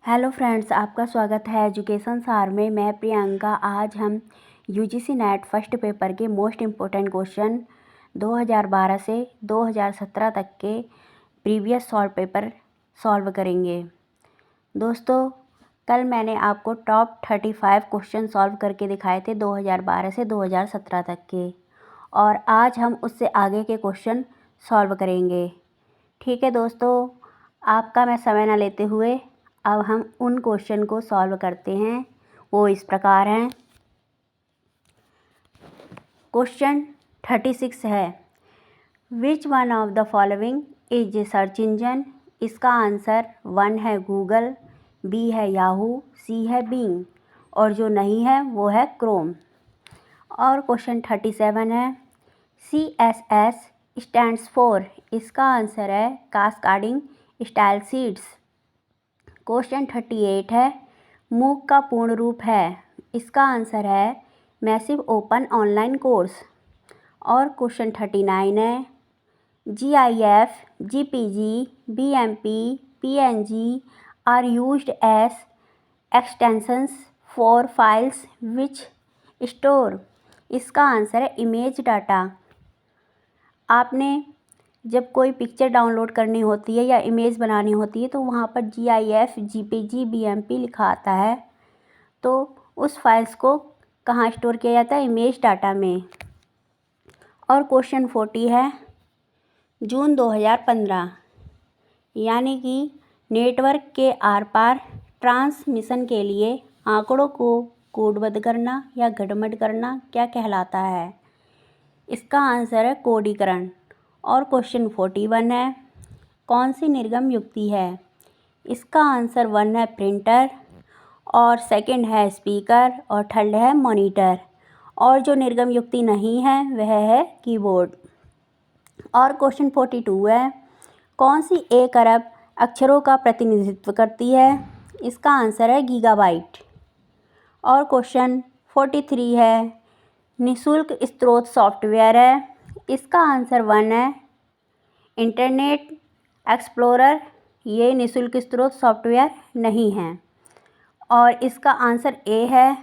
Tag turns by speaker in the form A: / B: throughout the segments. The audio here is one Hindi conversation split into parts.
A: हेलो फ्रेंड्स, आपका स्वागत है एजुकेशन सार में। मैं प्रियंका। आज हम यूजीसी नेट फर्स्ट पेपर के मोस्ट इम्पोर्टेंट क्वेश्चन 2012 से 2017 तक के प्रीवियस सॉल्व पेपर सॉल्व करेंगे। दोस्तों, कल मैंने आपको टॉप 35 क्वेश्चन सॉल्व करके दिखाए थे 2012 से 2017 तक के, और आज हम उससे आगे के क्वेश्चन सॉल्व करेंगे। ठीक है दोस्तों, आपका मैं समय न लेते हुए अब हम उन क्वेश्चन को सॉल्व करते हैं। वो इस प्रकार हैं। क्वेश्चन 36 है, which one of the following is a search engine. इसका आंसर 1 है गूगल, बी है याहू, सी है बिंग, और जो नहीं है वो है क्रोम। और क्वेश्चन 37 है, CSS स्टैंड्स फॉर। इसका आंसर है कास्केडिंग स्टाइल सीड्स। क्वेश्चन 38 है, मूक का पूर्ण रूप है। इसका आंसर है मैसिव ओपन ऑनलाइन कोर्स। और क्वेश्चन 39 है, GIF, GPG, BMP, PNG are used as extensions for files which store. इसका आंसर है इमेज डाटा। आपने जब कोई पिक्चर डाउनलोड करनी होती है या इमेज बनानी होती है तो वहाँ पर GIF, GPG, BMP लिखा आता है, तो उस फाइल्स को कहाँ स्टोर किया जाता है? इमेज डाटा में। और क्वेश्चन 40 है, जून 2015, यानी कि नेटवर्क के आर पार ट्रांसमिशन के लिए आंकड़ों को कोडबद्ध करना या गढ़मढ़ करना क्या कहलाता है? इसका आंसर है कोडीकरण। और क्वेश्चन 41 है, कौन सी निर्गम युक्ति है? इसका आंसर 1 है प्रिंटर, और सेकंड है स्पीकर, और थर्ड है मॉनिटर। और जो निर्गम युक्ति नहीं है वह है कीबोर्ड। और क्वेश्चन 42 है, कौन सी 1 अरब अक्षरों का प्रतिनिधित्व करती है? इसका आंसर है गीगाबाइट। और क्वेश्चन 43 है, निःशुल्क स्रोत सॉफ्टवेयर है। इसका आंसर 1 है इंटरनेट एक्सप्लोरर। ये निःशुल्क स्रोत सॉफ्टवेयर नहीं है। और इसका आंसर ए है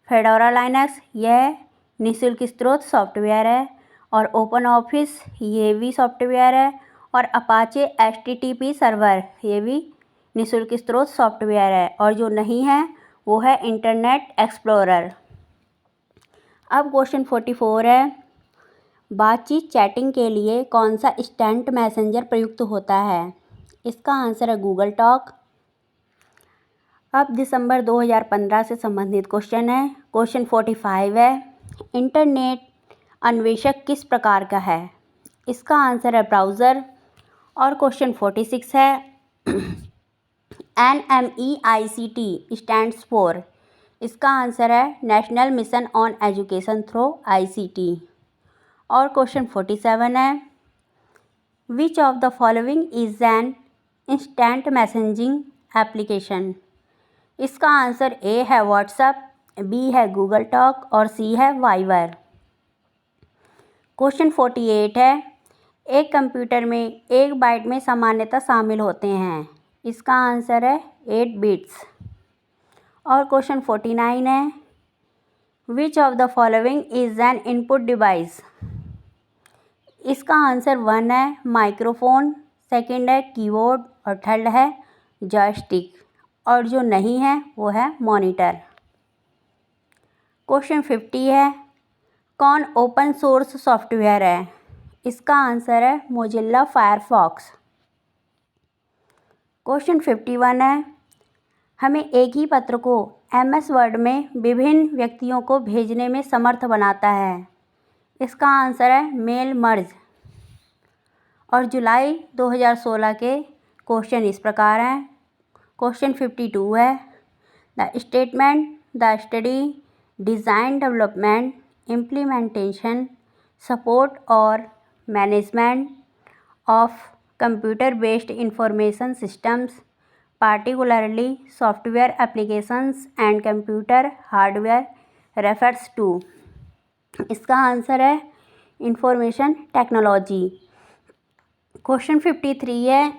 A: फेडोरा लाइनक्स। यह निःशुल्क स्रोत सॉफ्टवेयर है। और ओपन ऑफिस ये भी सॉफ्टवेयर है। और अपाचे HTTP सर्वर ये भी निःशुल्क स्रोत सॉफ्टवेयर है। और जो नहीं है वो है इंटरनेट एक्सप्लोरर। अब क्वेश्चन 44 है, बातचीत चैटिंग के लिए कौन सा इंस्टेंट मैसेंजर प्रयुक्त होता है? इसका आंसर है गूगल टॉक। अब दिसंबर 2015 से संबंधित क्वेश्चन है। क्वेश्चन 45 है, इंटरनेट अन्वेषक किस प्रकार का है? इसका आंसर है ब्राउज़र। और क्वेश्चन 46 है, NMEICT स्टैंड्स फॉर। इसका आंसर है national mission on education through ICT। और क्वेश्चन 47 है, which of the following is an instant messaging application? इसका आंसर ए है व्हाट्सएप, बी है गूगल टॉक, और सी है वाइबर। क्वेश्चन 48 है, एक कंप्यूटर में 1 बाइट में सामान्यतः शामिल होते हैं। इसका आंसर है 8 बिट्स। और क्वेश्चन 49 है, which of the following is an input device? इसका आंसर 1 है माइक्रोफोन, सेकंड है कीबोर्ड, और थर्ड है जॉयस्टिक। और जो नहीं है वो है मॉनिटर। क्वेश्चन 50 है, कौन ओपन सोर्स सॉफ्टवेयर है? इसका आंसर है मोजिल्ला फायरफॉक्स। क्वेश्चन 51 है, हमें एक ही पत्र को MS वर्ड में विभिन्न व्यक्तियों को भेजने में समर्थ बनाता है? इसका आंसर है मेल मर्ज। और जुलाई 2016 के क्वेश्चन इस प्रकार हैं। क्वेश्चन 52 है, the statement, the study, design, development, implementation, support और management of computer based information systems, particularly software applications and computer hardware refers to। इसका आंसर है इंफॉर्मेशन टेक्नोलॉजी। क्वेश्चन 53 है,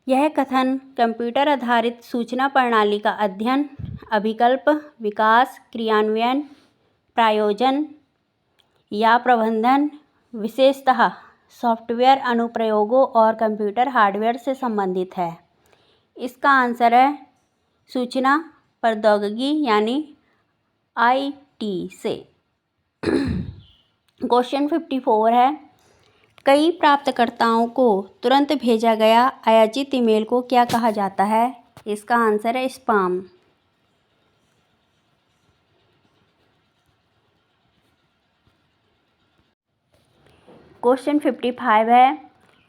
A: यह कथन कंप्यूटर आधारित सूचना प्रणाली का अध्ययन, अभिकल्प, विकास, क्रियान्वयन, प्रायोजन या प्रबंधन, विशेषतः सॉफ्टवेयर अनुप्रयोगों और कंप्यूटर हार्डवेयर से संबंधित है। इसका आंसर है सूचना प्रौद्योगिकी यानी IT से। क्वेश्चन 54 है, कई प्राप्तकर्ताओं को तुरंत भेजा गया अयाचित ईमेल को क्या कहा जाता है? इसका आंसर है स्पैम। क्वेश्चन 55 है,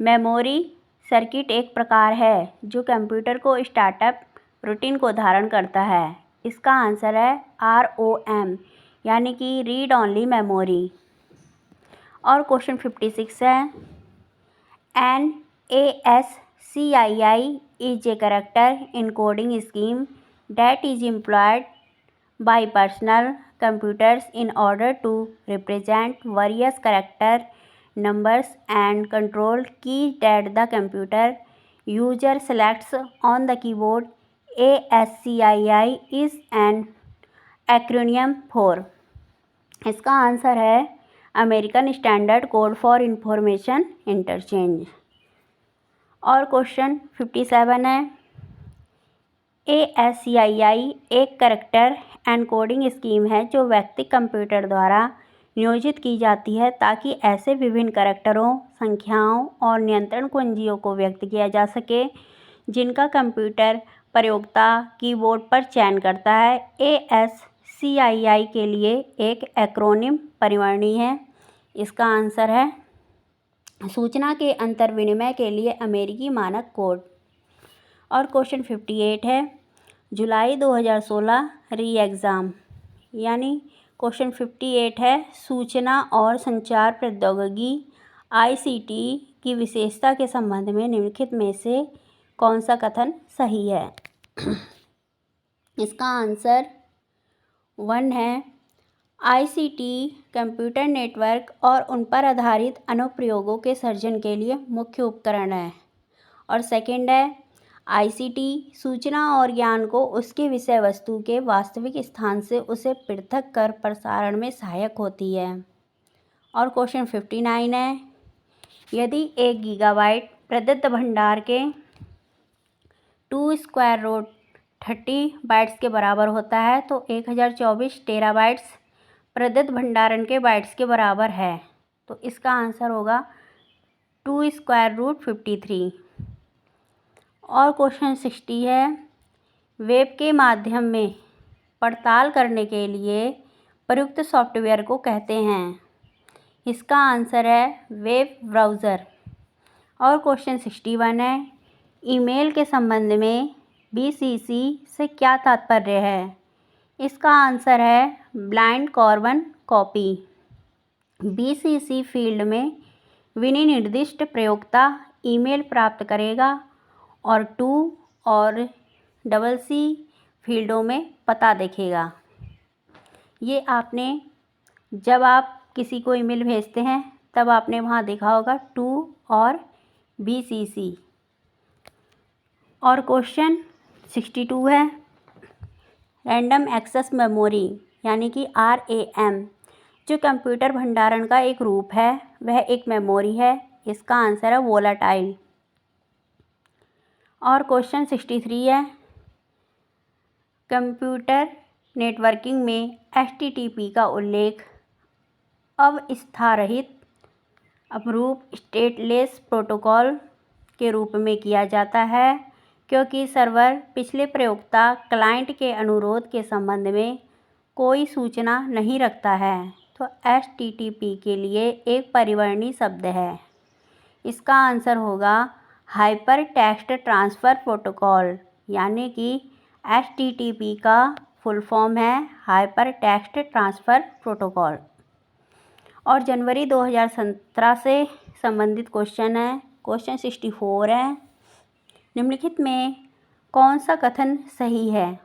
A: मेमोरी सर्किट एक प्रकार है जो कंप्यूटर को स्टार्टअप रूटीन को धारण करता है। इसका आंसर है ROM यानी कि रीड ओनली मेमोरी। और क्वेश्चन 56 है, NASCII is a character encoding scheme that is employed by personal computers in order to represent various character numbers and control keys that the computer user selects on the keyboard. ASCII is an acronym for। इसका आंसर है American standard code for information interchange. और क्वेश्चन 57 है, ASCII एक कैरेक्टर एनकोडिंग स्कीम है जो व्यक्तिगत कंप्यूटर द्वारा नियोजित की जाती है ताकि ऐसे विभिन्न कैरेक्टरों, संख्याओं और नियंत्रण कुंजियों को व्यक्त किया जा सके जिनका कंप्यूटर प्रयोगता कीबोर्ड पर चयन करता है। ASCII के लिए एक एक्रोनिम परिवर्णी है। इसका आंसर है सूचना के अंतर विनिमय के लिए अमेरिकी मानक कोड। और क्वेश्चन 58 है, जुलाई 2016 री एग्ज़ाम यानी क्वेश्चन 58 है, सूचना और संचार प्रौद्योगिकी ICT की विशेषता के संबंध में निम्नलिखित में से कौन सा कथन सही है? इसका आंसर 1 है, ICT कंप्यूटर नेटवर्क और उन पर आधारित अनुप्रयोगों के सर्जन के लिए मुख्य उपकरण है। और सेकंड है, ICT सूचना और ज्ञान को उसके विषय वस्तु के वास्तविक स्थान से उसे पृथक कर प्रसारण में सहायक होती है। और क्वेश्चन 59 है, यदि 1 गीगाबाइट प्रदत्त भंडार के 2 स्क्वायर रूट 30 बाइट्स के बराबर होता है तो 1024 टेराबाइट्स प्रदत्त भंडारण के बाइट्स के बराबर है। तो इसका आंसर होगा 2 स्क्वायर रूट 53। और क्वेश्चन 60 है, वेब के माध्यम में पड़ताल करने के लिए प्रयुक्त सॉफ्टवेयर को कहते हैं। इसका आंसर है वेब ब्राउज़र। और क्वेश्चन 61 है, ईमेल के संबंध में BCC से क्या तात्पर्य है? इसका आंसर है blind carbon copy. BCC field में विनिर्दिष्ट प्रयोक्ता ईमेल प्राप्त करेगा और 2 और CC फील्डों में पता देखेगा। ये आपने जब आप किसी को ईमेल भेजते हैं तब आपने वहाँ देखा होगा 2 और BCC। और क्वेश्चन 62 है, रैंडम एक्सेस मेमोरी यानी कि RAM जो कंप्यूटर भंडारण का एक रूप है वह एक मेमोरी है। इसका आंसर है वोलाटाइल। और क्वेश्चन 63 है, कंप्यूटर नेटवर्किंग में HTTP का उल्लेख अवस्थारहित अपरूप स्टेटलेस प्रोटोकॉल के रूप में किया जाता है क्योंकि सर्वर पिछले प्रयोक्ता क्लाइंट के अनुरोध के संबंध में कोई सूचना नहीं रखता है। तो HTTP के लिए एक परिवर्णी शब्द है। इसका आंसर होगा हाइपर टेक्स्ट ट्रांसफ़र प्रोटोकॉल यानी कि HTTP का फुल फॉर्म है हाइपर टेक्स्ट ट्रांसफ़र प्रोटोकॉल। और जनवरी 2017 से संबंधित क्वेश्चन है। क्वेश्चन 64 है, निम्नलिखित में कौन सा कथन सही है?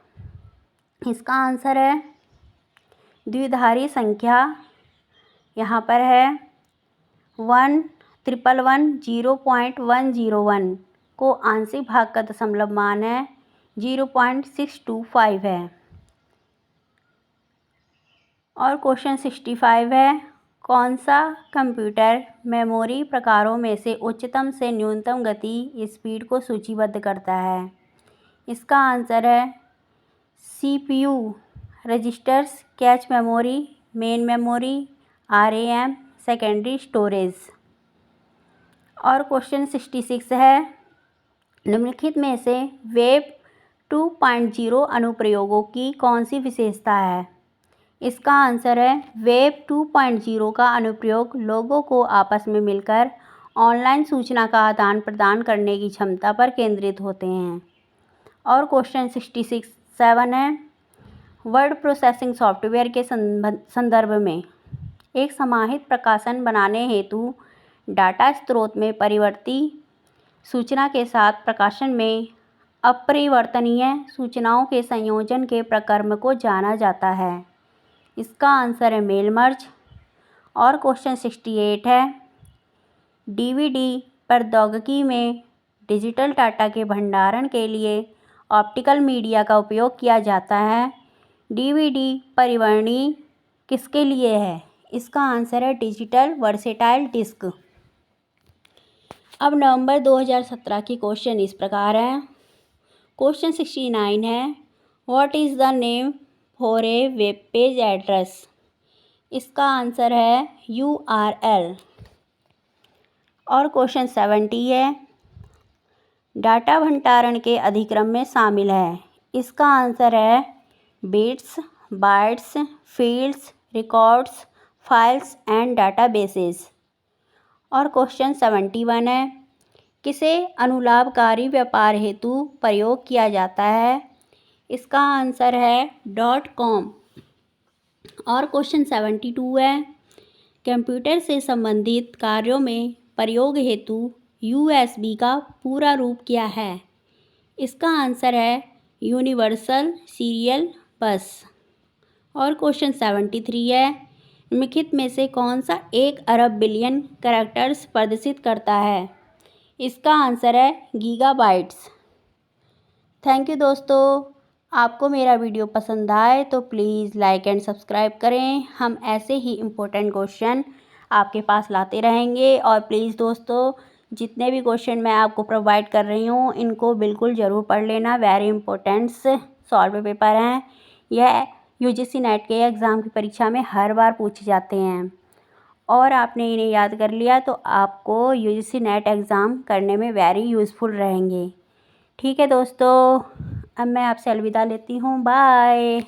A: इसका आंसर है द्विधारी संख्या यहाँ पर है 11110.101 को आंशिक भाग का दशमलव मान है 0.625 है। और क्वेश्चन 65 है, कौन सा कंप्यूटर मेमोरी प्रकारों में से उच्चतम से न्यूनतम गति स्पीड को सूचीबद्ध करता है? इसका आंसर है CPU, registers, cache memory, main memory, RAM, secondary storage. और क्वेश्चन 66 है, निम्नलिखित में से वेब 2.0 अनुप्रयोगों की कौन सी विशेषता है? इसका आंसर है वेब 2.0 का अनुप्रयोग लोगों को आपस में मिलकर ऑनलाइन सूचना का आदान प्रदान करने की क्षमता पर केंद्रित होते हैं। और क्वेश्चन 67 है, वर्ड प्रोसेसिंग सॉफ्टवेयर के संदर्भ में एक समाहित प्रकाशन बनाने हेतु डाटा स्रोत में परिवर्ती सूचना के साथ प्रकाशन में अपरिवर्तनीय सूचनाओं के संयोजन के प्रक्रम को जाना जाता है। इसका आंसर है मेल मर्ज। और क्वेश्चन 68 है, DVD प्रौद्योगिकी में डिजिटल डाटा के भंडारण के लिए ऑप्टिकल मीडिया का उपयोग किया जाता है। DVD परिवर्णी किसके लिए है? इसका आंसर है डिजिटल वर्सेटाइल डिस्क। अब नवंबर 2017 की क्वेश्चन इस प्रकार है। क्वेश्चन 69 है, what is the name for a web page address? इसका आंसर है URL। और क्वेश्चन 70 है, डाटा भंडारण के अधिक्रम में शामिल है। इसका आंसर है bits, bytes, fields, records, files and databases. और क्वेश्चन 71 है, किसे अनुलाभकारी व्यापार हेतु प्रयोग किया जाता है? इसका आंसर है .com। और क्वेश्चन 72 है, कंप्यूटर से संबंधित कार्यों में प्रयोग हेतु USB का पूरा रूप क्या है? इसका आंसर है यूनिवर्सल सीरियल बस। और क्वेश्चन 73 है, निम्नलिखित में से कौन सा 1 अरब बिलियन कैरेक्टर्स प्रदर्शित करता है? इसका आंसर है गीगाबाइट्स। थैंक यू दोस्तों, आपको मेरा वीडियो पसंद आए तो प्लीज़ लाइक एंड सब्सक्राइब करें। हम ऐसे ही इम्पोर्टेंट क्वेश्चन आपके पास लाते रहेंगे। और प्लीज़ दोस्तों, जितने भी क्वेश्चन मैं आपको प्रोवाइड कर रही हूँ इनको बिल्कुल ज़रूर पढ़ लेना। वेरी इंपॉर्टेंट सॉल्व पेपर हैं। यह UGC नेट के एग्ज़ाम की परीक्षा में हर बार पूछे जाते हैं और आपने इन्हें याद कर लिया तो आपको UGC नेट एग्ज़ाम करने में वेरी यूज़फुल रहेंगे। ठीक है दोस्तों, अब मैं आपसे अलविदा लेती हूँ। बाय।